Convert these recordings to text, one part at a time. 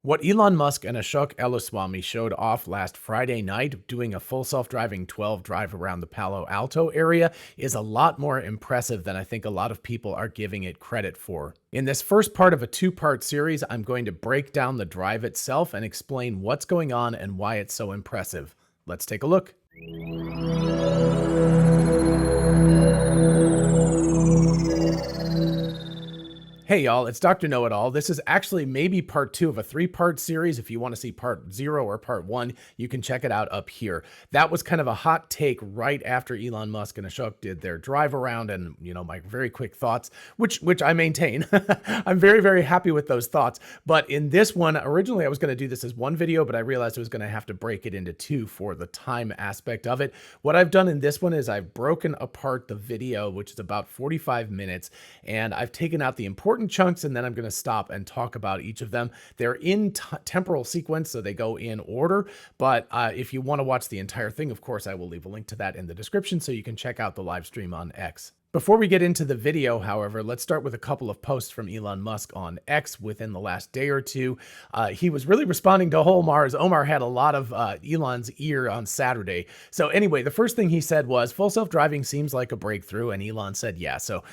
What Elon Musk and Ashok Elluswamy showed off last Friday night doing a full self-driving 12 drive around the Palo Alto area is a lot more impressive than I think a lot of people are giving it credit for. In this first part of a two-part series, I'm going to break down the drive itself and explain what's going on and why it's so impressive. Let's take a look. Hey y'all, it's Dr. Know-It-All. This is actually maybe part 2 of a 3-part series. If you want to see part 0 or part 1, you can check it out up here. That was kind of a hot take right after Elon Musk and Ashok did their drive around and, my very quick thoughts, which I maintain. I'm very, very happy with those thoughts. But in this one, originally I was going to do this as one video, but I realized I was going to have to break it into 2 for the time aspect of it. What I've done in this one is I've broken apart the video, which is about 45 minutes, and I've taken out the important chunks, and then I'm going to stop and talk about each of them. They're in temporal sequence, so they go in order, but if you want to watch the entire thing, of course, I will leave a link to that in the description so you can check out the live stream on X. Before we get into the video, however, let's start with a couple of posts from Elon Musk on X within the last day or two. He was really responding to Omar's. Omar had a lot of Elon's ear on Saturday. So anyway, the first thing he said was, full self-driving seems like a breakthrough, and Elon said, yeah. So,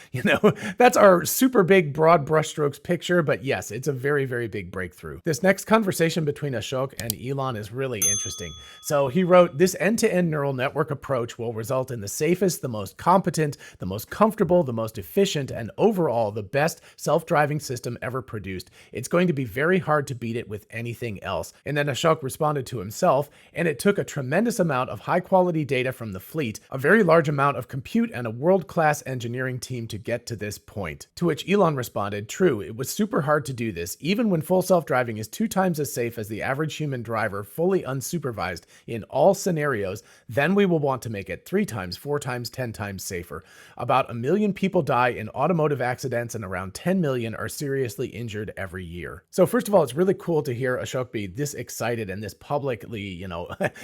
that's our super big broad brushstrokes picture, but yes, it's a very, very big breakthrough. This next conversation between Ashok and Elon is really interesting. So he wrote, this end-to-end neural network approach will result in the safest, the most competent, the most comfortable, the most efficient, and overall the best self-driving system ever produced. It's going to be very hard to beat it with anything else. And then Ashok responded to himself, and it took a tremendous amount of high-quality data from the fleet, a very large amount of compute, and a world-class engineering team to get to this point. To which Elon responded, true, it was super hard to do this, even when full self-driving is 2 times as safe as the average human driver, fully unsupervised in all scenarios, then we will want to make it 3 times, 4 times, 10 times safer. About 1 million people die in automotive accidents and around 10 million are seriously injured every year. So first of all, it's really cool to hear Ashok be this excited and this publicly,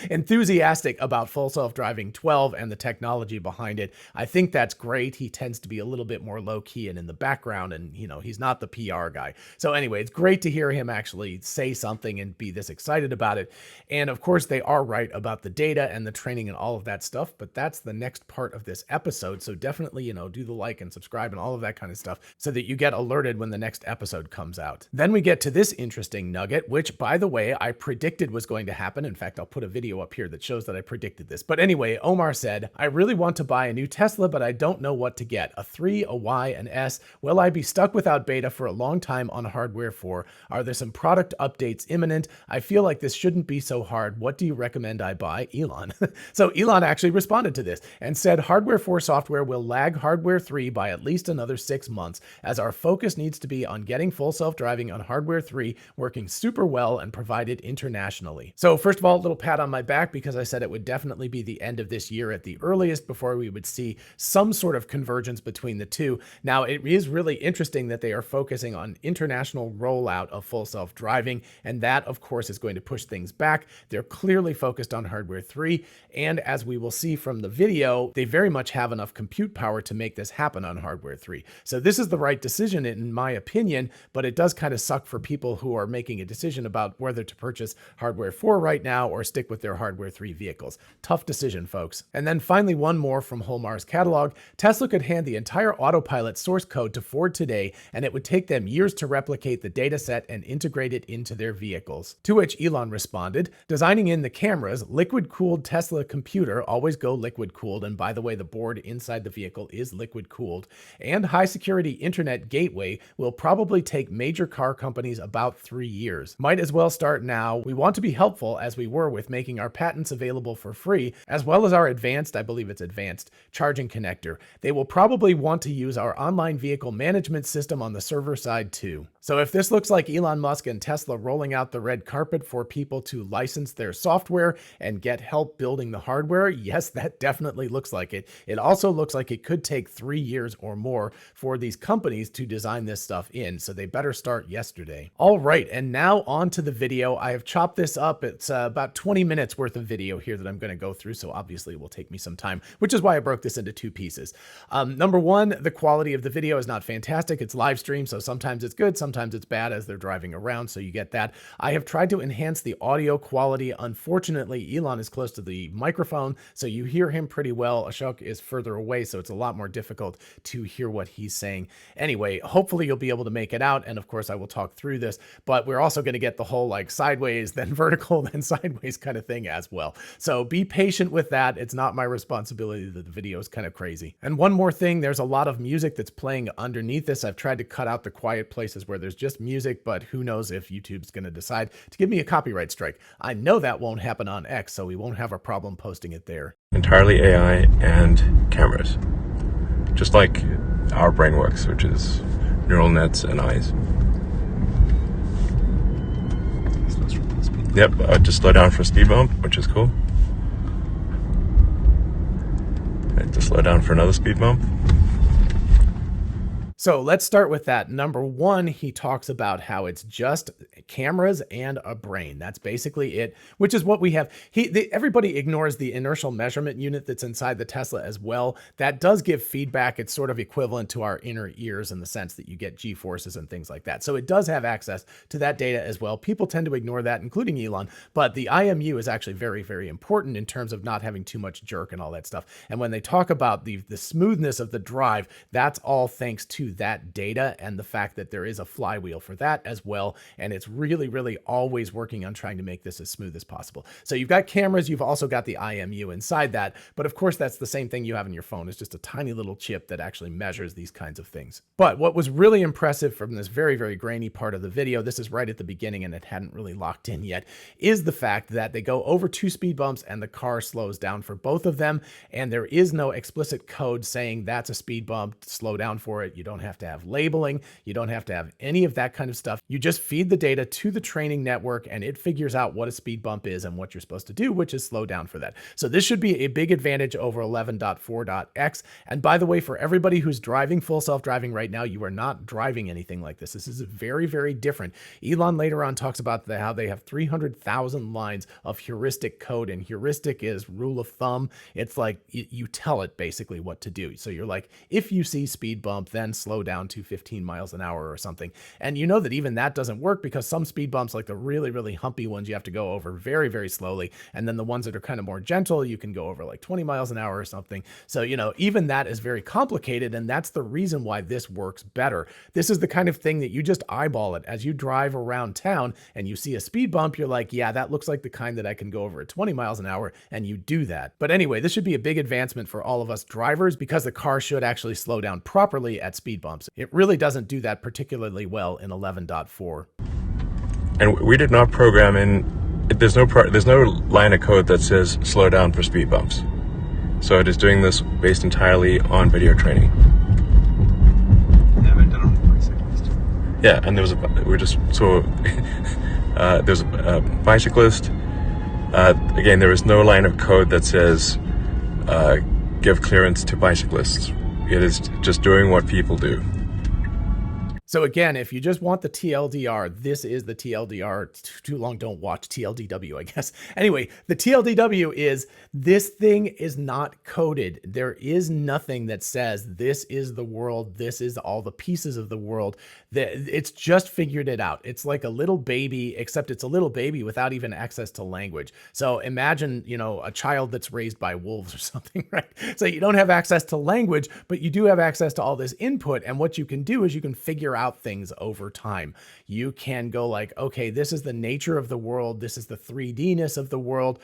enthusiastic about full self-driving 12 and the technology behind it. I think that's great. He tends to be a little bit more low-key and in the background, and he's not the PR guy. So anyway, it's great to hear him actually say something and be this excited about it. And of course, they are right about the data and the training and all of that stuff, but that's the next part of this episode. So definitely, do the like and subscribe and all of that kind of stuff so that you get alerted when the next episode comes out. Then we get to this interesting nugget, which, by the way, I predicted was going to happen. In fact, I'll put a video up here that shows that I predicted this. But anyway, Omar said, I really want to buy a new Tesla, but I don't know what to get. A 3, a Y, an S. Will I be stuck without beta for a long time on hardware 4? Are there some product updates imminent? I feel like this shouldn't be so hard. What do you recommend I buy? Elon. So Elon actually responded to this and said, hardware 4 software will lag hardware 3 by at least another 6 months, as our focus needs to be on getting full self-driving on hardware 3 working super well and provided internationally. So first of all, a little pat on my back, because I said it would definitely be the end of this year at the earliest before we would see some sort of convergence between the two. Now, it is really interesting that they are focusing on international rollout of full self-driving, and that, of course, is going to push things back. They're clearly focused on hardware 3, and as we will see from the video, they very much have enough compute power to make this happen on hardware 3. So this is the right decision in my opinion, but it does kind of suck for people who are making a decision about whether to purchase hardware 4 right now or stick with their hardware 3 vehicles. Tough decision, folks. And then finally, one more from Omar's catalog. Tesla could hand the entire autopilot source code to Ford today, and it would take them years to replicate the data set and integrate it into their vehicles. To which Elon responded, designing in the cameras, liquid-cooled Tesla computer, always go liquid-cooled, and by the way, the board inside the vehicle is liquid-cooled, and high-security internet gateway will probably take major car companies about 3 years. Might as well start now. We want to be helpful as we were with making our patents available for free, as well as our advanced, I believe it's advanced, charging connector. They will probably want to use our online vehicle management system on the server side too. So if this looks like Elon Musk and Tesla rolling out the red carpet for people to license their software and get help building the hardware, yes, that definitely looks like it. It also looks like it could could take 3 years or more for these companies to design this stuff in. So they better start yesterday. All right, and now on to the video. I have chopped this up. It's about 20 minutes worth of video here that I'm going to go through. So obviously it will take me some time, which is why I broke this into 2 pieces. Number one, the quality of the video is not fantastic. It's live stream, so sometimes it's good, sometimes it's bad as they're driving around. So you get that. I have tried to enhance the audio quality. Unfortunately, Elon is close to the microphone, so you hear him pretty well. Ashok is further away, so it's a lot more difficult to hear what he's saying. Anyway, hopefully you'll be able to make it out, and of course I will talk through this, but we're also going to get the whole like sideways, then vertical, then sideways kind of thing as well. So be patient with that. It's not my responsibility that the video is kind of crazy. And one more thing, there's a lot of music that's playing underneath this. I've tried to cut out the quiet places where there's just music, but who knows if YouTube's going to decide to give me a copyright strike. I know that won't happen on X, so we won't have a problem posting it there. Entirely AI and cameras, just like our brain works, which is neural nets and eyes. Yep, just slow down for a speed bump, which is cool. To slow down for another speed bump. So let's start with that. Number one, he talks about how it's just cameras and a brain. That's basically it, which is what we have. Everybody ignores the inertial measurement unit that's inside the Tesla as well. That does give feedback. It's sort of equivalent to our inner ears in the sense that you get G-forces and things like that. So it does have access to that data as well. People tend to ignore that, including Elon, but the IMU is actually very, very important in terms of not having too much jerk and all that stuff. And when they talk about the smoothness of the drive, that's all thanks to that data and the fact that there is a flywheel for that as well. And it's really, really always working on trying to make this as smooth as possible. So you've got cameras, you've also got the IMU inside that, but of course that's the same thing you have in your phone. It's just a tiny little chip that actually measures these kinds of things. But what was really impressive from this very, very grainy part of the video, this is right at the beginning and it hadn't really locked in yet, is the fact that they go over 2 speed bumps and the car slows down for both of them. And there is no explicit code saying that's a speed bump, slow down for it. You don't have to have labeling. You don't have to have any of that kind of stuff. You just feed the data to the training network and it figures out what a speed bump is and what you're supposed to do, which is slow down for that. So this should be a big advantage over 11.4.x. And by the way, for everybody who's driving full self-driving right now, you are not driving anything like this. This is very, very different. Elon later on talks about how they have 300,000 lines of heuristic code, and heuristic is rule of thumb. It's like you tell it basically what to do. So you're like, if you see speed bump, then slow down to 15 miles an hour or something. And you know that even that doesn't work because some speed bumps, like the really, really humpy ones, you have to go over very, very slowly. And then the ones that are kind of more gentle, you can go over like 20 miles an hour or something. So, you know, even that is very complicated. And that's the reason why this works better. This is the kind of thing that you just eyeball it as you drive around town and you see a speed bump. You're like, yeah, that looks like the kind that I can go over at 20 miles an hour. And you do that. But anyway, this should be a big advancement for all of us drivers because the car should actually slow down properly at speed bumps. It really doesn't do that particularly well in 11.4. And we did not program in, there's no line of code that says slow down for speed bumps. So it is doing this based entirely on video training. Yeah, and there's a bicyclist. Again, there is no line of code that says give clearance to bicyclists. It is just doing what people do. So again, if you just want the TLDR, this is the TLDR. Too long, don't watch TLDW, I guess. Anyway, the TLDW is this thing is not coded. There is nothing that says this is the world, this is all the pieces of the world. It's just figured it out. It's like a little baby, except it's a little baby without even access to language. So imagine, you know, a child that's raised by wolves or something, right? So you don't have access to language, but you do have access to all this input. And what you can do is you can figure out things over time. You can go like, okay, this is the nature of the world. This is the 3D-ness of the world,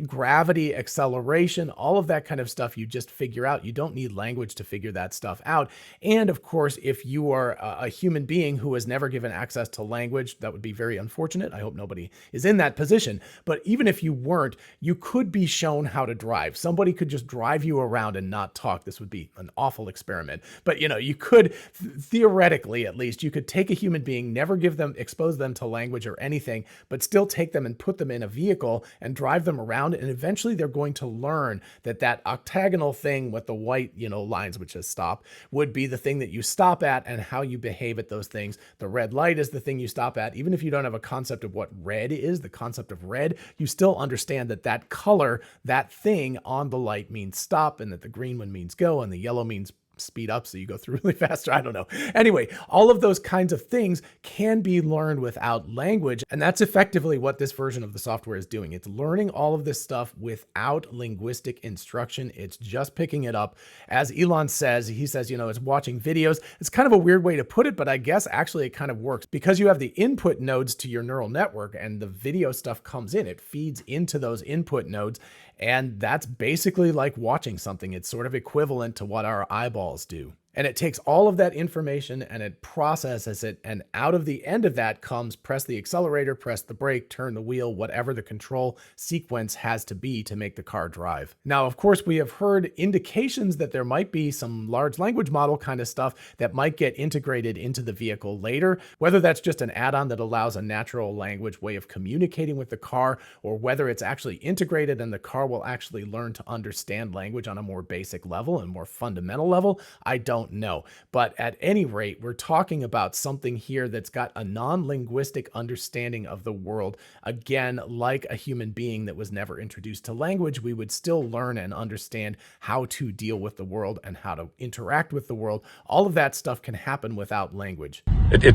gravity, acceleration, all of that kind of stuff. You just figure out. You don't need language to figure that stuff out. And of course, if you are a human being who has never given access to language, that would be very unfortunate. I hope nobody is in that position. But even if you weren't, you could be shown how to drive. Somebody could just drive you around and not talk. This would be an awful experiment. But, you know, you could theoretically at least, you could take a human being, never expose them to language or anything, but still take them and put them in a vehicle and drive them around. And eventually they're going to learn that that octagonal thing with the white, lines, which is stop, would be the thing that you stop at and how you behave at those things. The red light is the thing you stop at. Even if you don't have a concept of what red is, the concept of red, you still understand that that color, that thing on the light means stop, and that the green one means go, and the yellow means speed up so you go through really fast. I don't know. Anyway, all of those kinds of things can be learned without language. And that's effectively what this version of the software is doing. It's learning all of this stuff without linguistic instruction. It's just picking it up. As Elon says, he says, it's watching videos. It's kind of a weird way to put it, but I guess actually it kind of works because you have the input nodes to your neural network and the video stuff comes in. It feeds into those input nodes. And that's basically like watching something. It's sort of equivalent to what our eyeballs do. And it takes all of that information and it processes it. And out of the end of that comes press the accelerator, press the brake, turn the wheel, whatever the control sequence has to be to make the car drive. Now, of course, we have heard indications that there might be some large language model kind of stuff that might get integrated into the vehicle later, whether that's just an add-on that allows a natural language way of communicating with the car, or whether it's actually integrated and the car will actually learn to understand language on a more basic level and more fundamental level. I don't know. But at any rate, we're talking about something here that's got a non-linguistic understanding of the world. Again, like a human being that was never introduced to language, we would still learn and understand how to deal with the world and how to interact with the world. All of that stuff can happen without language. It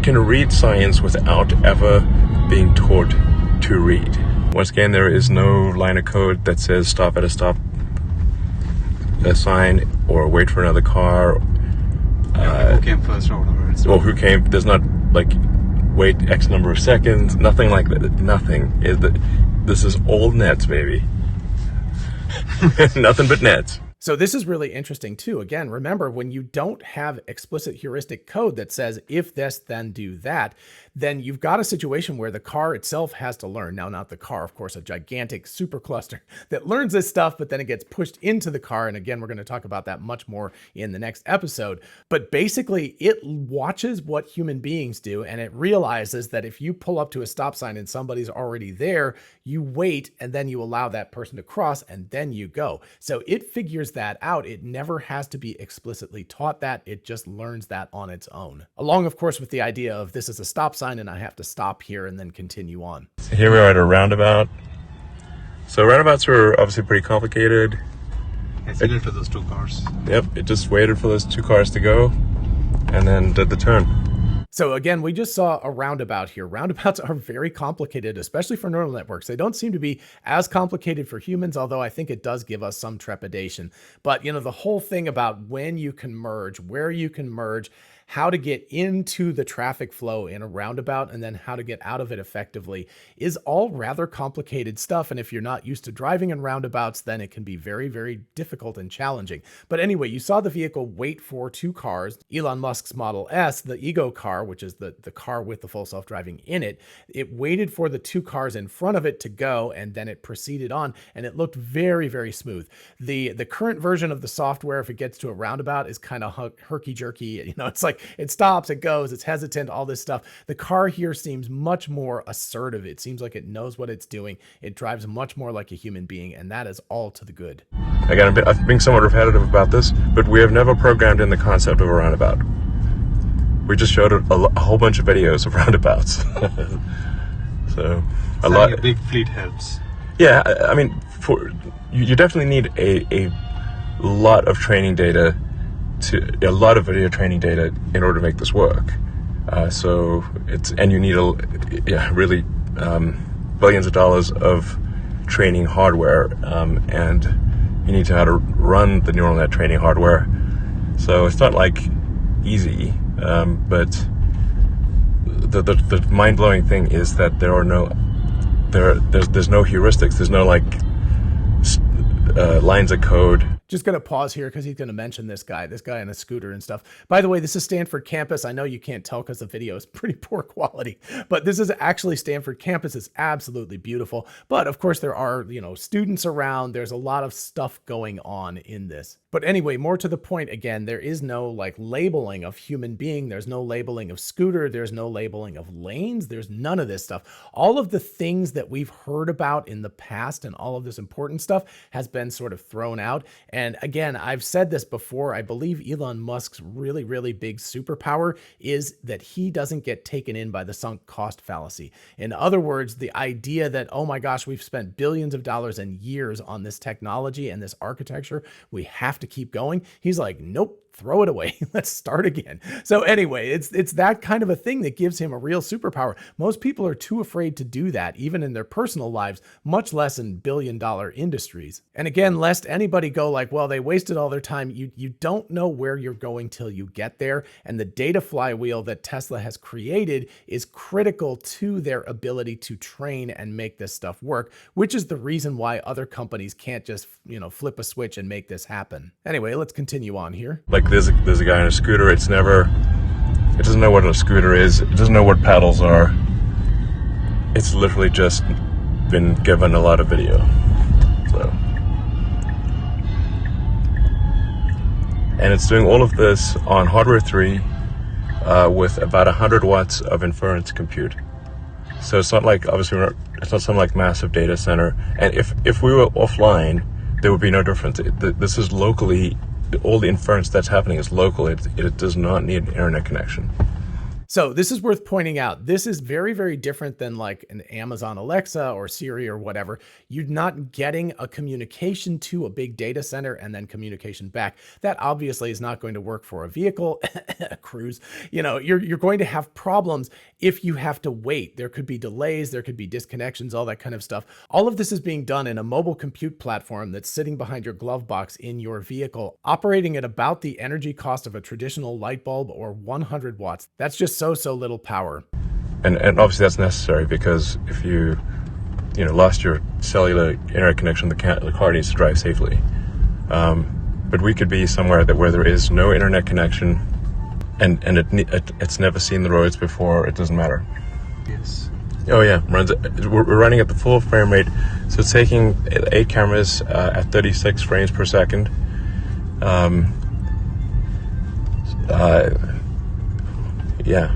can read science without ever being taught to read. Once again, there is no line of code that says stop at a sign or wait for another car. Who came first or whatever. Or who came, there's not like wait X number of seconds, nothing like that. Nothing. This is all nets, baby. Nothing but nets. So this is really interesting too. Again, remember, when you don't have explicit heuristic code that says if this, then do that, then you've got a situation where the car itself has to learn. Now, not the car, of course, a gigantic supercluster that learns this stuff, but then it gets pushed into the car. And again, we're going to talk about that much more in the next episode. But basically, it watches what human beings do, and it realizes that if you pull up to a stop sign and somebody's already there, you wait, and then you allow that person to cross, and then you go. So it figures that out. It never has to be explicitly taught that. It just learns that on its own. Along, of course, with the idea of this is a stop sign and I have to stop here and then continue on. So here we are at a roundabout. So roundabouts are obviously pretty complicated. It's waited for those two cars. Yep, it just waited for those two cars to go and then did the turn. So again, we just saw a roundabout here. Roundabouts are very complicated, especially for neural networks. They don't seem to be as complicated for humans, although I think it does give us some trepidation. But the whole thing about when you can merge, where you can merge, how to get into the traffic flow in a roundabout and then how to get out of it effectively is all rather complicated stuff. And if you're not used to driving in roundabouts, then it can be very, very difficult and challenging. But anyway, you saw the vehicle wait for two cars. Elon Musk's Model S, the Ego car, which is the car with the full self-driving in it, it waited for the two cars in front of it to go, and then it proceeded on, and it looked very, very smooth. The current version of the software, if it gets to a roundabout, is kind of herky-jerky. It's like it stops, it goes, it's hesitant, all this stuff. The car here seems much more assertive. It seems like it knows what it's doing. It drives much more like a human being, and that is all to the good. Again, I'm being somewhat repetitive about this, but we have never programmed in the concept of a roundabout. We just showed a whole bunch of videos of roundabouts. So a lot. A big fleet helps. Yeah, I mean, you definitely need a lot of training data, a lot of video training data in order to make this work. So and you need really billions of dollars of training hardware, and you need to know how to run the neural net training hardware. So it's not like easy, but the mind-blowing thing is that there's no heuristics. There's no lines of code. Just going to pause here because he's going to mention this guy on a scooter and stuff. By the way, this is Stanford campus. I know you can't tell because the video is pretty poor quality, but this is actually Stanford campus. It's absolutely beautiful. But of course there are, students around. There's a lot of stuff going on in this. But anyway, more to the point, again, there is no like labeling of human being. There's no labeling of scooter. There's no labeling of lanes. There's none of this stuff. All of the things that we've heard about in the past and all of this important stuff has been sort of thrown out. And again, I've said this before, I believe Elon Musk's really, really big superpower is that he doesn't get taken in by the sunk cost fallacy. In other words, the idea that, oh my gosh, we've spent billions of dollars and years on this technology and this architecture, we have to keep going. He's like, nope, throw it away. Let's start again. So anyway, it's that kind of a thing that gives him a real superpower. Most people are too afraid to do that, even in their personal lives, much less in billion-dollar industries. And again, lest anybody go like, well, they wasted all their time. You don't know where you're going till you get there. And the data flywheel that Tesla has created is critical to their ability to train and make this stuff work, which is the reason why other companies can't just, flip a switch and make this happen. Anyway, let's continue on here. Like there's a guy on a scooter. It doesn't know what a scooter is. It doesn't know what paddles are. It's literally just been given a lot of video. So, and it's doing all of this on hardware 3 with about 100 watts of inference compute. So it's not like, obviously, it's not some like massive data center. And if we were offline, there would be no difference. This is locally. All the inference that's happening is local. It does not need an internet connection. So this is worth pointing out. This is very, very different than like an Amazon Alexa or Siri or whatever. You're not getting a communication to a big data center and then communication back. That obviously is not going to work for a vehicle, a cruise. You're going to have problems if you have to wait. There could be delays, there could be disconnections, all that kind of stuff. All of this is being done in a mobile compute platform that's sitting behind your glove box in your vehicle, operating at about the energy cost of a traditional light bulb or 100 watts. That's just so little power. And obviously that's necessary because if you lost your cellular internet connection, the car needs to drive safely. But we could be somewhere where there is no internet connection and it's never seen the roads before. It doesn't matter. Yes. Oh yeah, we're running at the full frame rate. So it's taking 8 cameras at 36 frames per second. Yeah.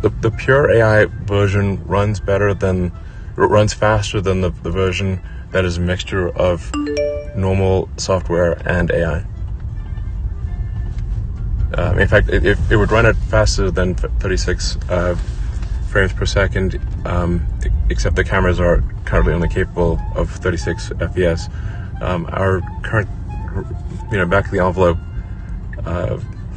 The pure AI version runs faster than the version that is a mixture of normal software and AI. In fact, it would run it faster than 36 frames per second, except the cameras are currently only capable of 36 FPS. Our current, back of the envelope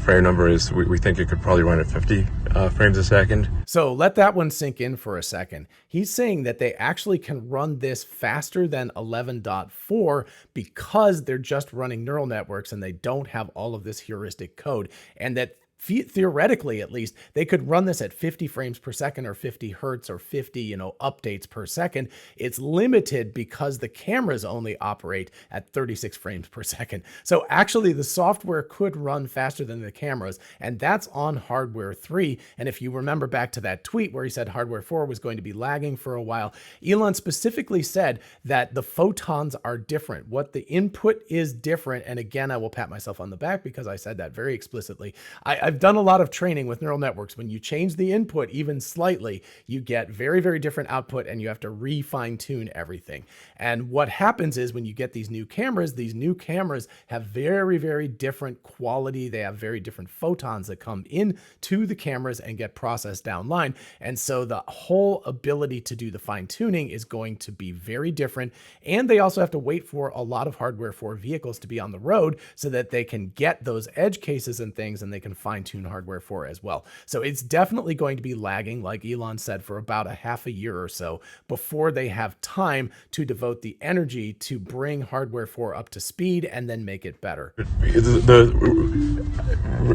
frame number is we think it could probably run at 50 frames a second. So let that one sink in for a second. He's saying that they actually can run this faster than 11.4 because they're just running neural networks and they don't have all of this heuristic code, and that theoretically, at least, they could run this at 50 frames per second or 50 hertz or 50, updates per second. It's limited because the cameras only operate at 36 frames per second. So actually the software could run faster than the cameras, and that's on hardware 3. And if you remember back to that tweet where he said hardware 4 was going to be lagging for a while, Elon specifically said that the photons are different. What the input is different. And again, I will pat myself on the back because I said that very explicitly. I've done a lot of training with neural networks. When you change the input even slightly, you get very, very different output and you have to refine tune everything. And what happens is when you get these new cameras have very, very different quality. They have very different photons that come in to the cameras and get processed downline. And so the whole ability to do the fine tuning is going to be very different. And they also have to wait for a lot of hardware for vehicles to be on the road so that they can get those edge cases and things and they can fine tune hardware 4 as well. So it's definitely going to be lagging, like Elon said, for about a half a year or so before they have time to devote the energy to bring hardware 4 up to speed and then make it better. The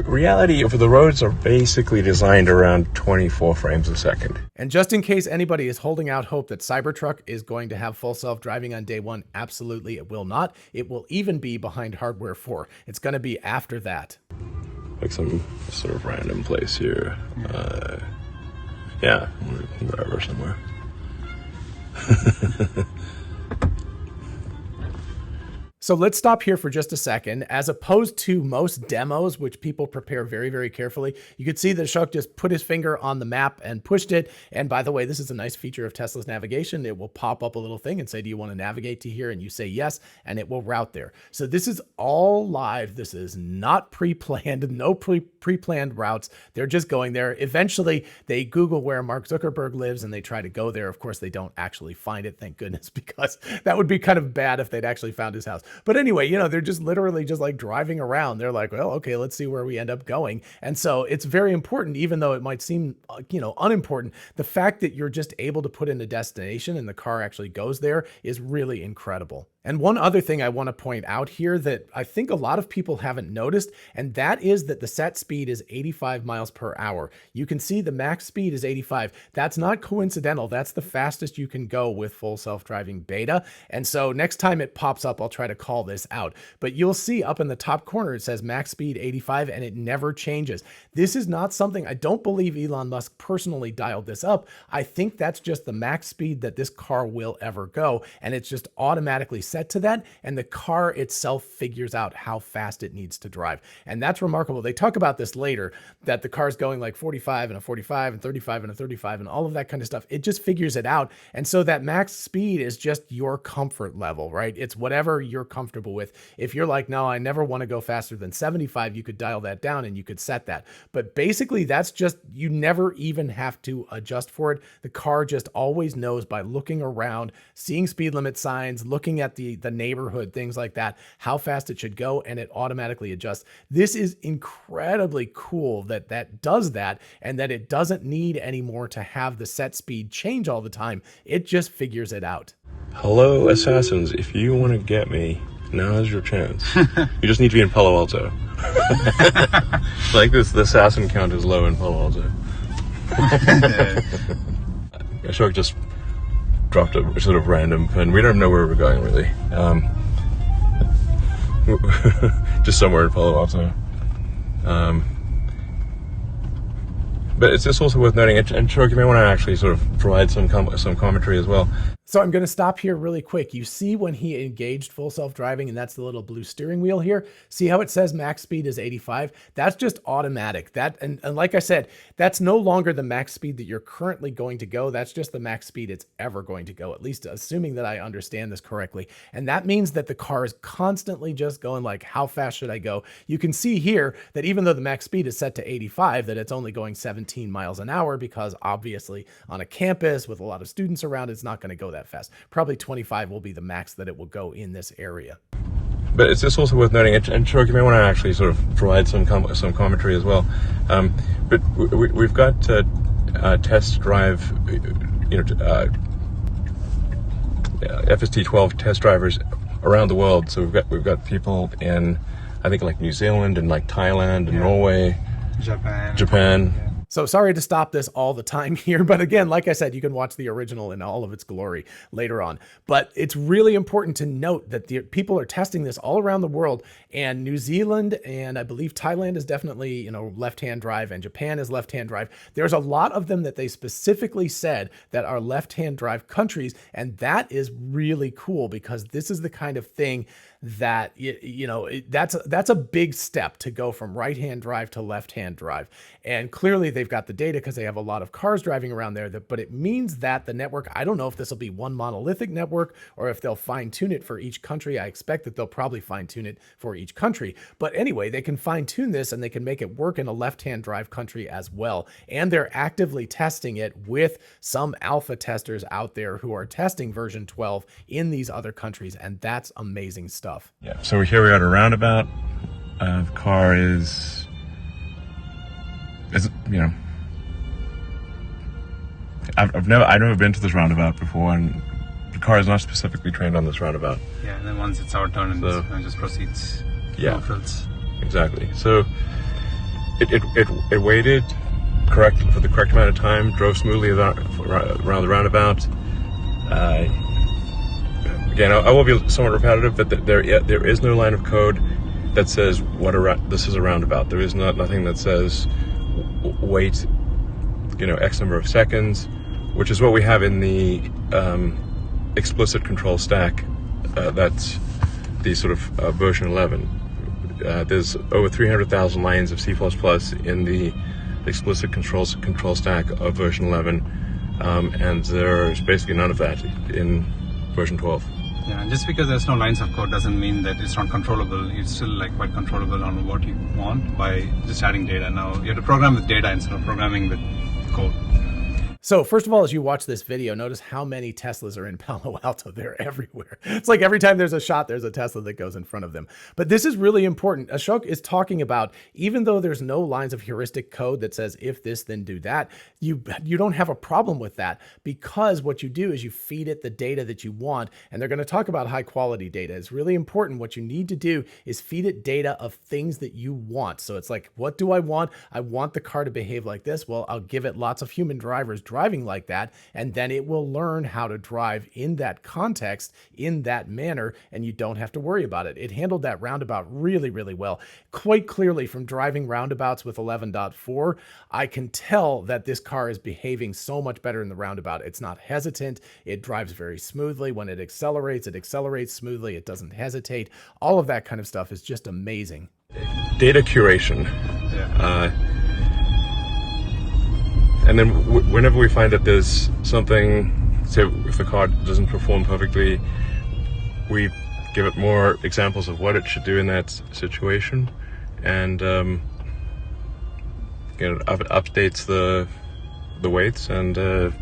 reality of the roads are basically designed around 24 frames a second. And just in case anybody is holding out hope that Cybertruck is going to have full self-driving on day 1, absolutely it will not. It will even be behind hardware 4. It's going to be after that. Like some sort of random place here. Yeah, wherever, somewhere. So let's stop here for just a second. As opposed to most demos, which people prepare very, very carefully, you could see that Ashok just put his finger on the map and pushed it. And by the way, this is a nice feature of Tesla's navigation. It will pop up a little thing and say, do you want to navigate to here? And you say yes, and it will route there. So this is all live. This is not pre-planned, no pre-planned routes. They're just going there. Eventually, they Google where Mark Zuckerberg lives and they try to go there. Of course, they don't actually find it, thank goodness, because that would be kind of bad if they'd actually found his house. But anyway, you know, they're just literally just like driving around. They're like, well, okay, let's see where we end up going. And so it's very important, even though it might seem, you know, unimportant. The fact that you're just able to put in a destination and the car actually goes there is really incredible. And one other thing I want to point out here that I think a lot of people haven't noticed, and that is that the set speed is 85 miles per hour. You can see the max speed is 85. That's not coincidental. That's the fastest you can go with full self-driving beta. And so next time it pops up, I'll try to call this out. But you'll see up in the top corner, it says max speed 85, and it never changes. This is not something, I don't believe Elon Musk personally dialed this up. I think that's just the max speed that this car will ever go. And it's just automatically set to that, and the car itself figures out how fast it needs to drive. And that's remarkable. They talk about this later, that the car's going like 45 and a 45 and 35 and a 35 and all of that kind of stuff. It just figures it out. And so that max speed is just your comfort level, right? It's whatever you're comfortable with. If you're like, no, I never want to go faster than 75, you could dial that down and you could set that. But basically that's just, you never even have to adjust for it. The car just always knows by looking around, seeing speed limit signs, looking at the neighborhood, things like that, how fast it should go, and it automatically adjusts. This is incredibly cool that that does that, and that it doesn't need anymore to have the set speed change all the time. It just figures it out. Hello, assassins. If you want to get me, now's your chance. You just need to be in Palo Alto. Like this, the assassin count is low in Palo Alto. Ashok just dropped a sort of random pin. We don't know where we're going, really. Just somewhere in Palo Alto. But it's just also worth noting, and Ashok, you may want to actually sort of provide some commentary as well. So I'm going to stop here really quick. You see when he engaged full self-driving, and that's the little blue steering wheel here. See how it says max speed is 85? That's just automatic. That and like I said, that's no longer the max speed that you're currently going to go. That's just the max speed it's ever going to go, at least assuming that I understand this correctly. And that means that the car is constantly just going like, how fast should I go? You can see here that even though the max speed is set to 85, that it's only going 17 miles an hour, because obviously on a campus with a lot of students around, it's not going to go that fast. Probably 25 will be the max that it will go in this area. But it's just also worth noting, and Ashok, you may want to actually sort of provide some commentary as well. But we've got test drive, FSD 12 test drivers around the world. So we've got people in, I think, like New Zealand and like Thailand and Norway, Japan. Yeah. So sorry to stop this all the time here, but again, like I said, you can watch the original in all of its glory later on. But it's really important to note that the people are testing this all around the world, and New Zealand and I believe Thailand is definitely, left-hand drive, and Japan is left-hand drive. There's a lot of them that they specifically said that are left-hand drive countries, and that is really cool, because this is the kind of thing that, that's a big step to go from right-hand drive to left-hand drive. And clearly they've got the data because they have a lot of cars driving around there, but it means that the network, I don't know if this will be one monolithic network or if they'll fine tune it for each country. I expect that they'll probably fine tune it for each country. But anyway, they can fine tune this and they can make it work in a left-hand drive country as well. And they're actively testing it with some alpha testers out there who are testing version 12 in these other countries. And that's amazing stuff. Yeah, so here we are at a roundabout. The car is I've never been to this roundabout before, and the car is not specifically trained on this roundabout. Yeah, and then once it's out turn and just proceeds. Yeah, no frills. Exactly. So it waited for the correct amount of time, drove smoothly around the roundabout. Again, I will be somewhat repetitive, but there is no line of code that says this is a roundabout. There is nothing that says wait, X number of seconds, which is what we have in the explicit control stack that's the sort of version 11. There's over 300,000 lines of C++ in the explicit control stack of version 11, and there's basically none of that in version 12. Yeah, and just because there's no lines of code doesn't mean that it's not controllable. It's still like quite controllable on what you want by just adding data. Now you have to program with data instead of programming with code. So first of all, as you watch this video, notice how many Teslas are in Palo Alto. They're everywhere. It's like every time there's a shot, there's a Tesla that goes in front of them. But this is really important. Ashok is talking about, even though there's no lines of heuristic code that says, if this, then do that, you don't have a problem with that, because what you do is you feed it the data that you want. And they're going to talk about high quality data. It's really important. What you need to do is feed it data of things that you want. So it's like, what do I want? I want the car to behave like this. Well, I'll give it lots of human drivers driving like that, and then it will learn how to drive in that context, in that manner, and you don't have to worry about it. It handled that roundabout really, really well. Quite clearly, from driving roundabouts with 11.4, I can tell that this car is behaving so much better in the roundabout. It's not hesitant. It drives very smoothly. When it accelerates smoothly. It doesn't hesitate. All of that kind of stuff is just amazing. Data curation. Yeah. And then whenever we find that there's something, say if the car doesn't perform perfectly, we give it more examples of what it should do in that situation, and updates the weights, and then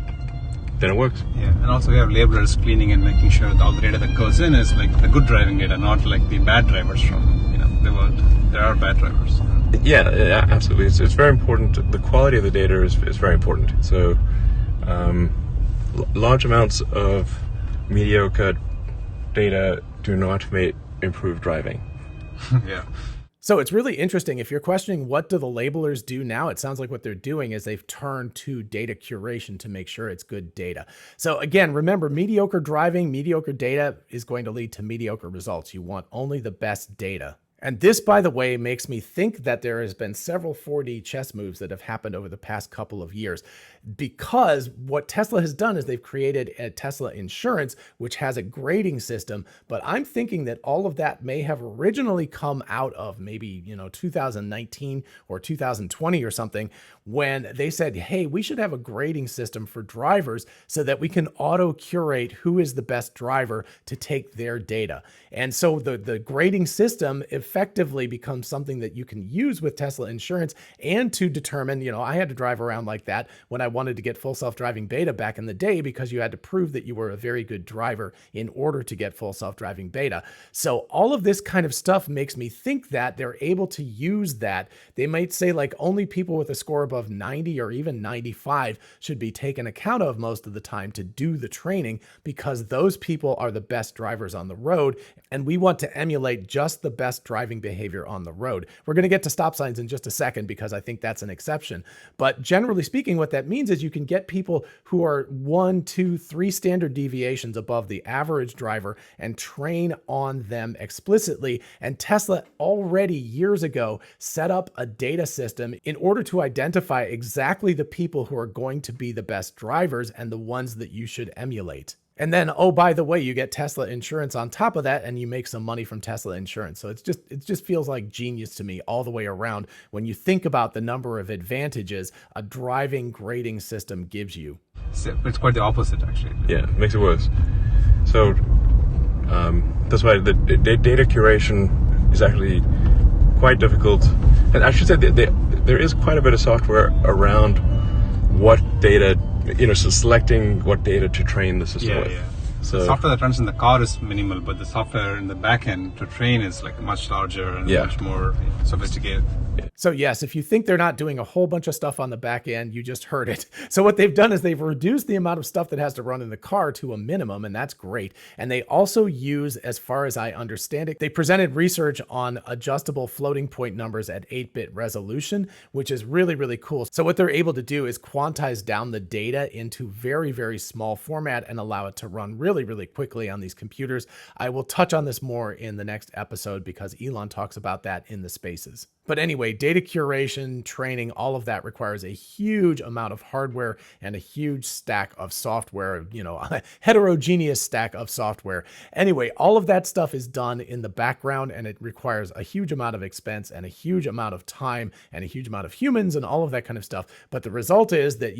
it works. Yeah, and also we have labelers cleaning and making sure that all the data that goes in is like the good driving data, not like the bad drivers from the world. There are bad drivers. Yeah, absolutely. It's very important. The quality of the data is very important. So large amounts of mediocre data do not improve driving. Yeah. So it's really interesting. If you're questioning what do the labelers do now, it sounds like what they're doing is they've turned to data curation to make sure it's good data. So again, remember, mediocre driving, mediocre data is going to lead to mediocre results. You want only the best data. And this, by the way, makes me think that there has been several 4D chess moves that have happened over the past couple of years, because what Tesla has done is they've created a Tesla Insurance, which has a grading system. But I'm thinking that all of that may have originally come out of maybe, 2019 or 2020 or something, when they said, hey, we should have a grading system for drivers so that we can auto curate who is the best driver to take their data. And so the grading system effectively becomes something that you can use with Tesla Insurance, and to determine, I had to drive around like that when I wanted to get full self-driving beta back in the day, because you had to prove that you were a very good driver in order to get full self-driving beta. So all of this kind of stuff makes me think that they're able to use that. They might say like only people with a score above 90 or even 95 should be taken account of most of the time to do the training, because those people are the best drivers on the road. And we want to emulate just the best driving behavior on the road. We're going to get to stop signs in just a second, because I think that's an exception. But generally speaking, what that means is you can get people who are 1, 2, 3 standard deviations above the average driver and train on them explicitly. And Tesla already years ago set up a data system in order to identify exactly the people who are going to be the best drivers and the ones that you should emulate. And then, oh, by the way, you get Tesla Insurance on top of that, and you make some money from Tesla Insurance. So it just feels like genius to me all the way around when you think about the number of advantages a driving grading system gives you. It's quite the opposite, actually. Yeah, it makes it worse. So that's why the data curation is actually quite difficult. And I should say there is quite a bit of software around what data, so selecting what data to train the system with. Yeah. So the software that runs in the car is minimal, but the software in the back end to train is like much larger and much more sophisticated. So yes, if you think they're not doing a whole bunch of stuff on the back end, you just heard it. So what they've done is they've reduced the amount of stuff that has to run in the car to a minimum, and that's great. And they also use, as far as I understand it, they presented research on adjustable floating point numbers at 8-bit resolution, which is really, really cool. So what they're able to do is quantize down the data into very, very small format and allow it to run really really, really quickly on these computers. I will touch on this more in the next episode because Elon talks about that in the spaces. But anyway, data curation, training, all of that requires a huge amount of hardware and a huge stack of software, a heterogeneous stack of software. Anyway, all of that stuff is done in the background, and it requires a huge amount of expense and a huge amount of time and a huge amount of humans and all of that kind of stuff. But the result is that,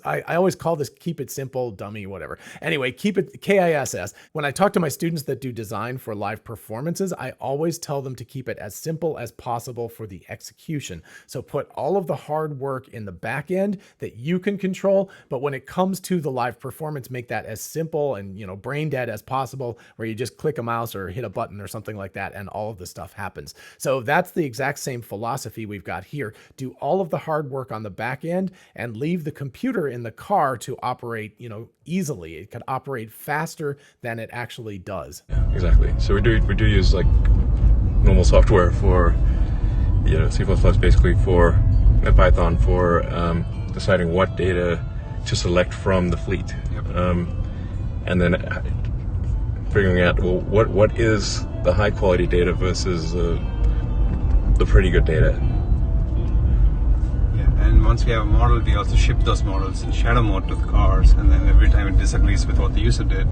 I always call this keep it simple, dummy, whatever. Anyway, keep it KISS. When I talk to my students that do design for live performances, I always tell them to keep it as simple as possible for the execution. So put all of the hard work in the back end that you can control, but when it comes to the live performance, make that as simple and brain dead as possible, where you just click a mouse or hit a button or something like that and all of the stuff happens. So that's the exact same philosophy we've got here. Do all of the hard work on the back end and leave the computer in the car to operate, easily. It could operate faster than it actually does. Yeah, exactly. So we do use like normal software for C++ basically for Python for deciding what data to select from the fleet. Yep. And then figuring out, well, what is the high quality data versus the pretty good data. Yeah, and once we have a model, we also ship those models in shadow mode to the cars, and then every time it disagrees with what the user did,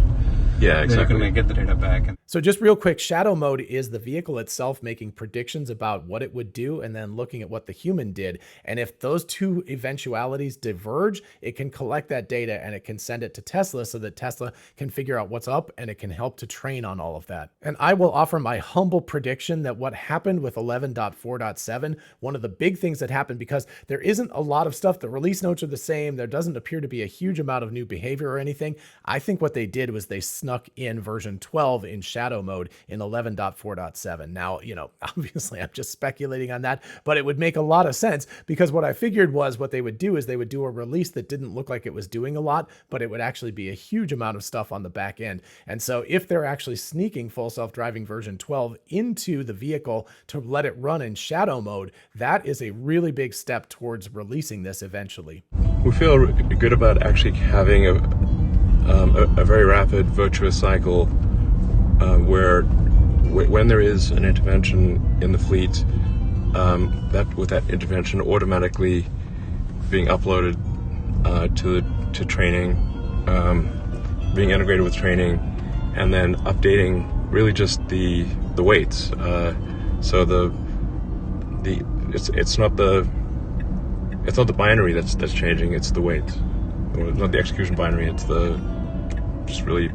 yeah, exactly, then you can get the data back. So just real quick, shadow mode is the vehicle itself making predictions about what it would do and then looking at what the human did. And if those two eventualities diverge, it can collect that data and it can send it to Tesla so that Tesla can figure out what's up and it can help to train on all of that. And I will offer my humble prediction that what happened with 11.4.7, one of the big things that happened, because there isn't a lot of stuff, the release notes are the same, there doesn't appear to be a huge amount of new behavior or anything. I think what they did was they snuck in version 12 in shadow mode in 11.4.7. Now, obviously I'm just speculating on that, but it would make a lot of sense, because what I figured was what they would do is they would do a release that didn't look like it was doing a lot, but it would actually be a huge amount of stuff on the back end. And so if they're actually sneaking full self-driving version 12 into the vehicle to let it run in shadow mode, that is a really big step towards releasing this eventually. We feel good about actually having a very rapid virtuous cycle where when there is an intervention in the fleet, that with that intervention automatically being uploaded to training, being integrated with training, and then updating really just the weights. So it's not the binary that's changing, it's the weight. Or not the execution binary, it's just really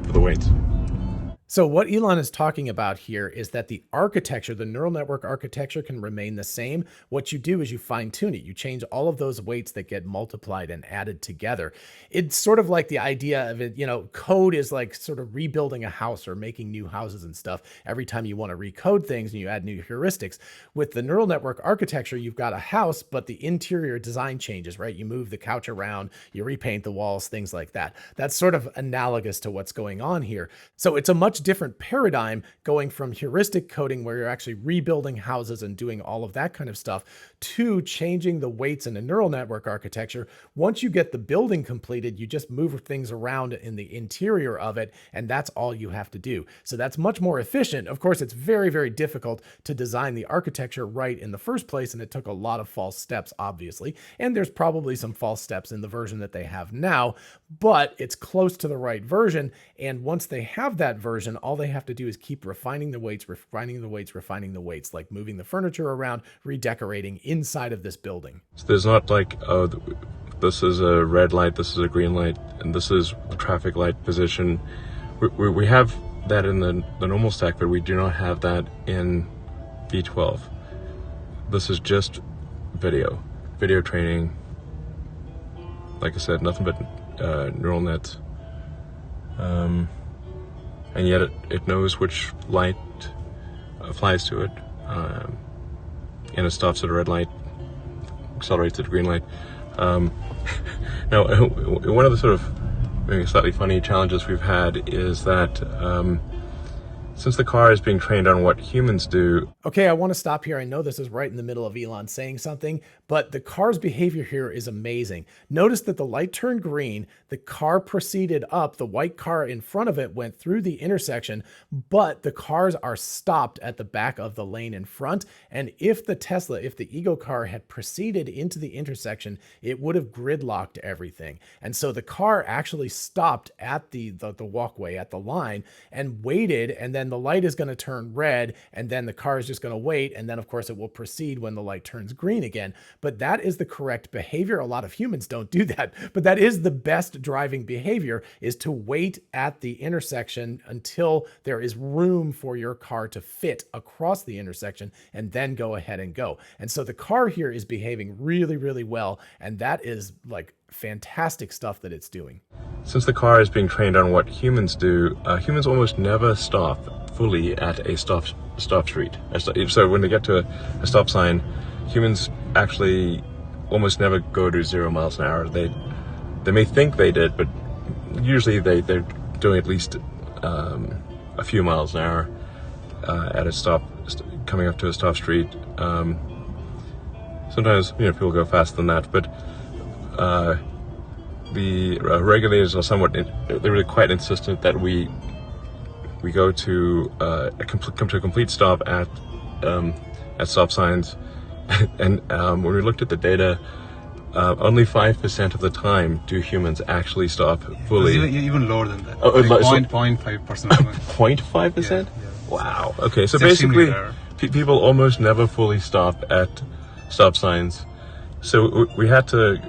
for the weights. So what Elon is talking about here is that the architecture, the neural network architecture, can remain the same. What you do is you fine tune it. You change all of those weights that get multiplied and added together. It's sort of like the idea of it, code is like sort of rebuilding a house or making new houses and stuff. Every time you want to recode things and you add new heuristics. With the neural network architecture, you've got a house, but the interior design changes, right? You move the couch around, you repaint the walls, things like that. That's sort of analogous to what's going on here. So it's a much different paradigm going from heuristic coding, where you're actually rebuilding houses and doing all of that kind of stuff, to changing the weights in a neural network architecture. Once you get the building completed, you just move things around in the interior of it, and that's all you have to do. So that's much more efficient. Of course, it's very, very difficult to design the architecture right in the first place, and it took a lot of false steps, obviously, and there's probably some false steps in the version that they have now, but it's close to the right version. And once they have that version, all they have to do is keep refining the weights, like moving the furniture around, redecorating inside of this building. So there's not like, oh, this is a red light, this is a green light, and this is the traffic light position. We have that in the normal stack, but we do not have that in V12. This is just video training. Like I said, nothing but neural nets. And yet it knows which light applies to it, and it stops at a red light, accelerates at a green light. Now, one of the sort of maybe slightly funny challenges we've had is that Since the car is being trained on what humans do. Okay, I want to stop here. I know this is right in the middle of Elon saying something, but the car's behavior here is amazing. Notice that the light turned green, the car proceeded up, the white car in front of it went through the intersection, but the cars are stopped at the back of the lane in front. And if the ego car had proceeded into the intersection, it would have gridlocked everything. And so the car actually stopped at the walkway, at the line, and waited, and then the light is going to turn red, and then the car is just going to wait, and then of course it will proceed when the light turns green again. But that is the correct behavior. A lot of humans don't do that, but that is the best driving behavior, is to wait at the intersection until there is room for your car to fit across the intersection, and then go ahead and go. And so the car here is behaving really, really well, and that is like fantastic stuff that it's doing. Since the car is being trained on what humans do, humans almost never stop fully at a stop street. So when they get to a stop sign, humans actually almost never go to 0 miles an hour. They may think they did, but usually they're doing at least a few miles an hour at a coming up to a stop street. Sometimes people go faster than that, but the regulators are they're really quite insistent that we go to come to a complete stop at stop signs. And when we looked at the data, only 5% of the time do humans actually stop fully. Even lower than that. Oh, like so 0.5%. 0.5%? Yeah. Wow. Okay, so It's basically, extremely people almost never fully stop at stop signs. So we had to.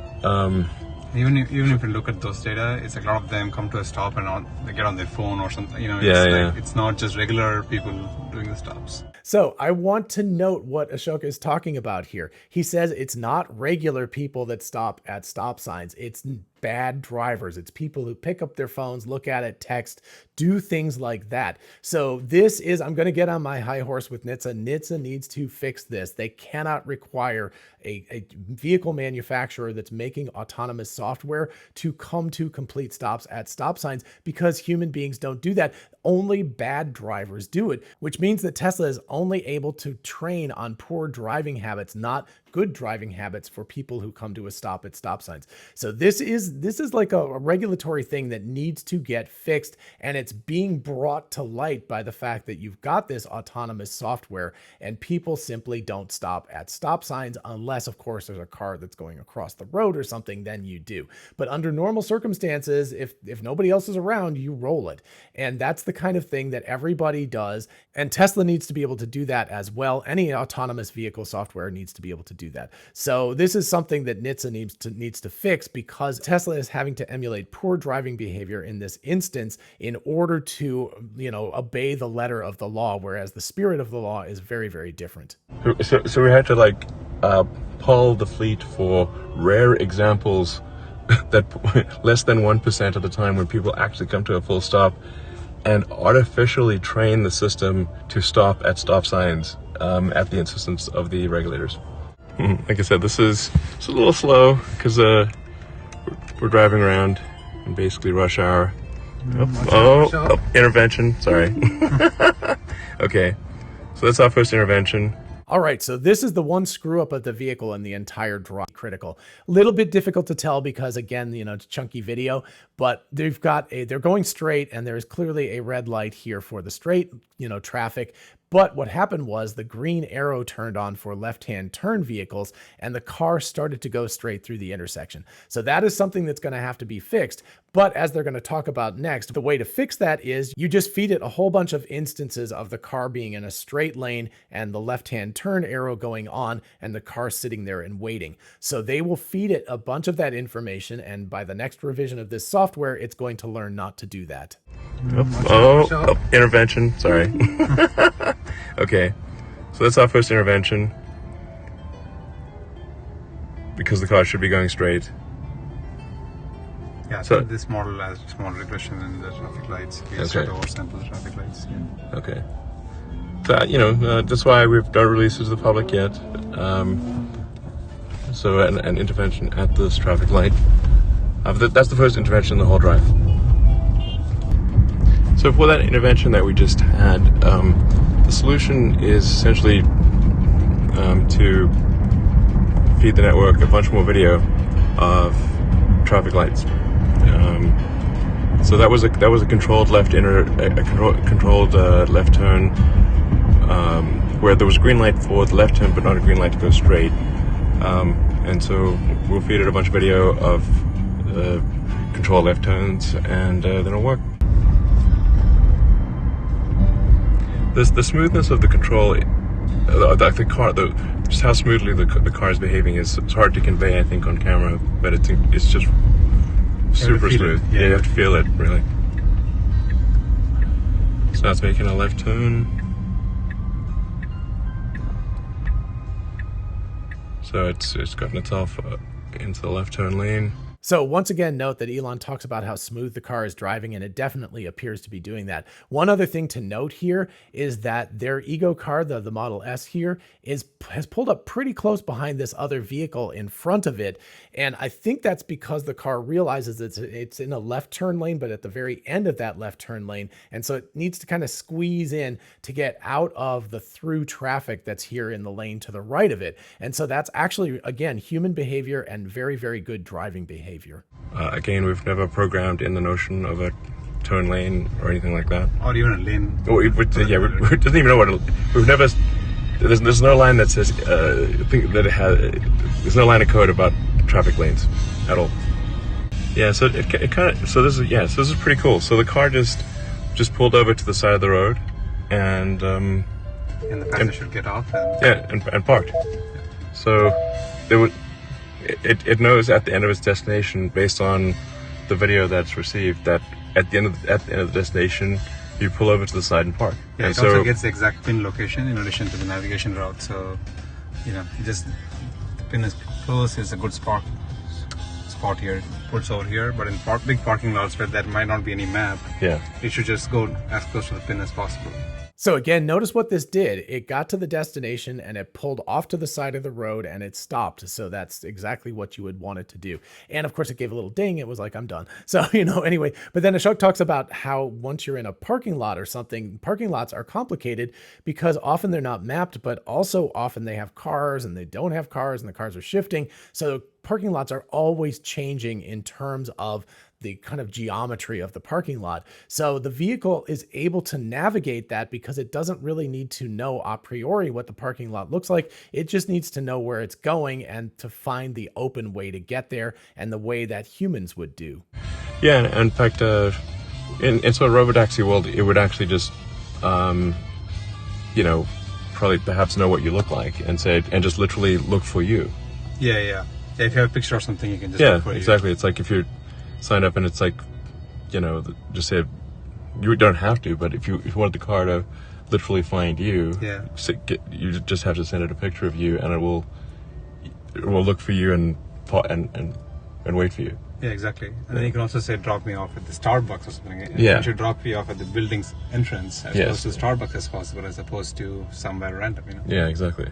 Even if you look at those data, it's like a lot of them come to a stop and they get on their phone or something. It's not just regular people doing the stops. So I want to note what Ashok is talking about here. He says it's not regular people that stop at stop signs. It's bad drivers. It's people who pick up their phones, look at it, text, do things like that. So this is, I'm going to get on my high horse with NHTSA. NHTSA needs to fix this. They cannot require a vehicle manufacturer that's making autonomous software to come to complete stops at stop signs, because human beings don't do that. Only bad drivers do it, which means that Tesla is only able to train on poor driving habits, not good driving habits for people who come to a stop at stop signs. So this is like a regulatory thing that needs to get fixed, and it's being brought to light by the fact that you've got this autonomous software and people simply don't stop at stop signs unless, of course, there's a car that's going across the road or something, then you do. But under normal circumstances, if nobody else is around, you roll it. And that's the kind of thing that everybody does, and Tesla needs to be able to do that as well. Any autonomous vehicle software needs to be able to do that. So this is something that NHTSA needs to fix, because Tesla is having to emulate poor driving behavior in this instance in order to, obey the letter of the law, whereas the spirit of the law is very, very different. So we had to poll the fleet for rare examples that less than 1% of the time when people actually come to a full stop, and artificially train the system to stop at stop signs at the insistence of the regulators. Like I said, it's a little slow because we're driving around in basically rush hour. Intervention. Sorry. Okay, so that's our first intervention. All right, so this is the one screw up of the vehicle in the entire drive. Critical. A little bit difficult to tell because, again, it's chunky video, but they're going straight, and there's clearly a red light here for the straight, traffic. But what happened was the green arrow turned on for left-hand turn vehicles, and the car started to go straight through the intersection. So that is something that's going to have to be fixed. But as they're going to talk about next, the way to fix that is you just feed it a whole bunch of instances of the car being in a straight lane and the left-hand turn arrow going on and the car sitting there and waiting. So they will feed it a bunch of that information, and by the next revision of this software, it's going to learn not to do that. Intervention. Sorry. Okay, so that's our first intervention, because the car should be going straight. Yeah, so this model has small regression in the traffic lights. We start to oversample the traffic lights. Yeah. Okay. So, that's why we've not released it to the public yet. So an intervention at this traffic light. That's the first intervention in the whole drive. So for that intervention that we just had, the solution is essentially to feed the network a bunch more video of traffic lights. So that was a controlled left controlled left turn, where there was a green light for the left turn, but not a green light to go straight. And so we'll feed it a bunch of video of controlled left turns, and then it'll work. The smoothness of the control, the car, just how smoothly the car is behaving it's hard to convey, I think, on camera, but it's just super smooth. Yeah, you have to feel it, really. So now it's making a left turn. So it's gotten itself into the left turn lane. So once again, note that Elon talks about how smooth the car is driving, and it definitely appears to be doing that. One other thing to note here is that their ego car, the Model S here, has pulled up pretty close behind this other vehicle in front of it. And I think that's because the car realizes it's in a left turn lane, but at the very end of that left turn lane. And so it needs to kind of squeeze in to get out of the through traffic that's here in the lane to the right of it. And so that's actually, again, human behavior and very, very good driving behavior. Again, we've never programmed in the notion of a turn lane or anything like that. Or even a lane. We doesn't even know what we've never. There's no line that says there's no line of code about traffic lanes at all. Yeah, so it kind of so this is pretty cool. So the car just pulled over to the side of the road, and the passenger should get off. And parked. So there would. It knows at the end of its destination, based on the video that's received, that at the end of the destination, you pull over to the side and park. Yeah, and it also gets the exact pin location in addition to the navigation route. So, the pin is close. Is a good spot here. Puts over here, but in big parking lots where there might not be any map, it should just go as close to the pin as possible. So again, notice what this did. It got to the destination and it pulled off to the side of the road and it stopped. So that's exactly what you would want it to do. And of course it gave a little ding. It was like, I'm done. So, anyway, but then Ashok talks about how once you're in a parking lot or something, parking lots are complicated because often they're not mapped, but also often they have cars and they don't have cars and the cars are shifting. So parking lots are always changing in terms of the kind of geometry of the parking lot. So the vehicle is able to navigate that because it doesn't really need to know a priori what the parking lot looks like. It just needs to know where it's going and to find the open way to get there and the way that humans would do. Yeah, in fact, in sort of robotaxi world, it would actually just, probably perhaps know what you look like and just literally look for you. Yeah. If you have a picture or something, you can just look for exactly. you. It's like if you're signed up and it's like, just say, you don't have to, but if you want the car to literally find you, you just have to send it a picture of you, and it will look for you and wait for you. Yeah, exactly. And then you can also say, drop me off at the Starbucks or something. Yeah. It should drop you off at the building's entrance as close to Starbucks as possible, as opposed to somewhere random, Yeah, exactly.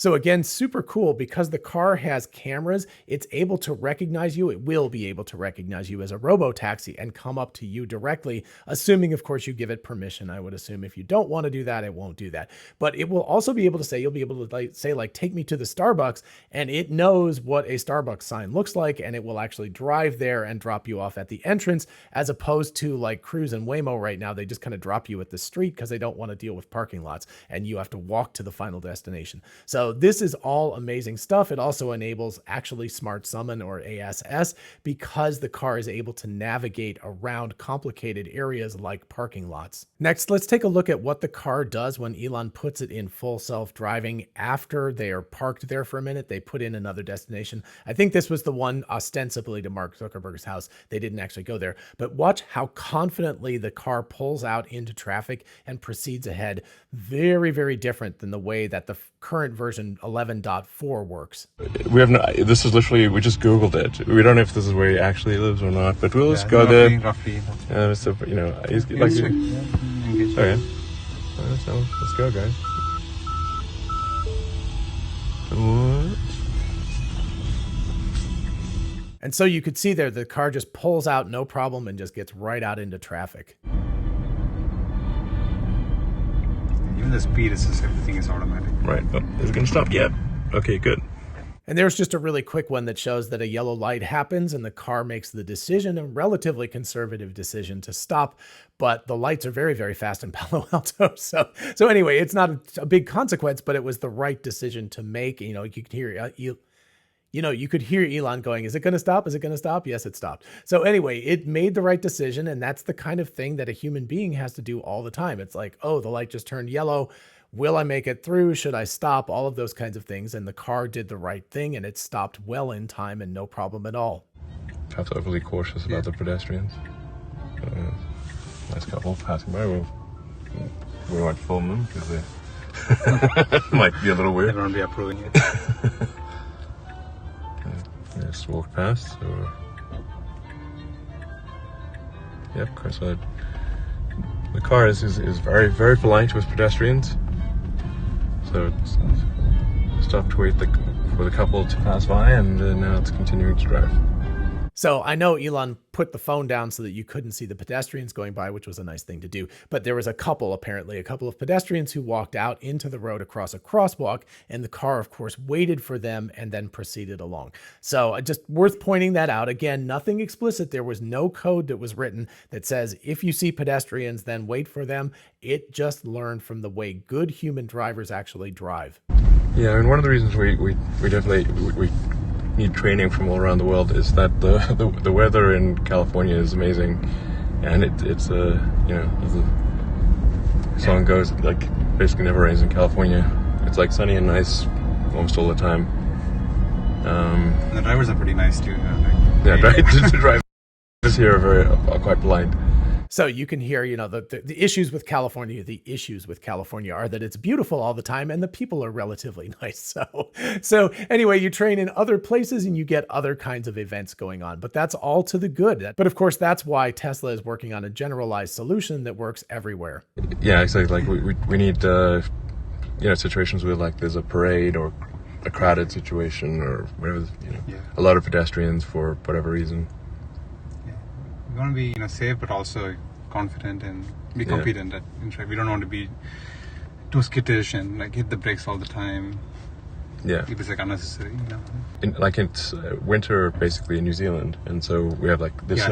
So again, super cool because the car has cameras. It's able to recognize you. It will be able to recognize you as a robo-taxi and come up to you directly, assuming, of course, you give it permission. I would assume if you don't want to do that, it won't do that. But it will also be able to say, you'll be able to say, take me to the Starbucks, and it knows what a Starbucks sign looks like, and it will actually drive there and drop you off at the entrance, as opposed to like Cruise and Waymo right now. They just kind of drop you at the street because they don't want to deal with parking lots, and you have to walk to the final destination. So this is all amazing stuff. It also enables actually Smart Summon or ASS because the car is able to navigate around complicated areas like parking lots. Next, let's take a look at what the car does when Elon puts it in full self-driving. After they are parked there for a minute, they put in another destination. I think this was the one ostensibly to Mark Zuckerberg's house. They didn't actually go there, but watch how confidently the car pulls out into traffic and proceeds ahead. Very, very different than the way that the current version 11.4 works. We have no. This is literally, we just Googled it. We don't know if this is where he actually lives or not, but we'll just go there. Roughly. So, he's like. Okay. So let's go, guys. What? And so you could see there, the car just pulls out no problem and just gets right out into traffic. Even the speed is just, everything is automatic. Right. Oh, is it going to stop? Yeah. Okay, good. And there's just a really quick one that shows that a yellow light happens and the car makes the decision, a relatively conservative decision, to stop. But the lights are very, very fast in Palo Alto. So anyway, it's not a big consequence, but it was the right decision to make. You know, you could hear you could hear Elon going, is it going to stop? Is it going to stop? Yes, it stopped. So anyway, it made the right decision. And that's the kind of thing that a human being has to do all the time. It's like, oh, the light just turned yellow. Will I make it through? Should I stop? All of those kinds of things. And the car did the right thing and it stopped well in time and no problem at all. Perhaps overly cautious about the pedestrians. Nice couple passing by. We won't film them because they might be a little weird. They won't be approving it. Just walk past. So, yep, so the car is very, very polite with pedestrians. So it's stopped to wait for the couple to pass by, and now it's continuing to drive. So I know Elon put the phone down so that you couldn't see the pedestrians going by, which was a nice thing to do. But there was a couple of pedestrians who walked out into the road across a crosswalk, and the car, of course, waited for them and then proceeded along. So just worth pointing that out. Again, nothing explicit. There was no code that was written that says, if you see pedestrians, then wait for them. It just learned from the way good human drivers actually drive. Yeah, and one of the reasons we definitely need training from all around the world is that the weather in California is amazing, and it's as the song goes, like basically never rains in California. It's like sunny and nice almost all the time. The drivers are pretty nice too. The drivers here are quite polite. So you can hear, the issues with California. The issues with California are that it's beautiful all the time and the people are relatively nice. So anyway, you train in other places and you get other kinds of events going on, but that's all to the good. But of course, that's why Tesla is working on a generalized solution that works everywhere. Yeah, exactly. Like we need, situations where like there's a parade or a crowded situation or whatever, a lot of pedestrians for whatever reason. We want to be safe, but also confident and be competent. We don't want to be too skittish and like hit the brakes all the time. Yeah, if it's like unnecessary. It's winter basically in New Zealand, and so we have like this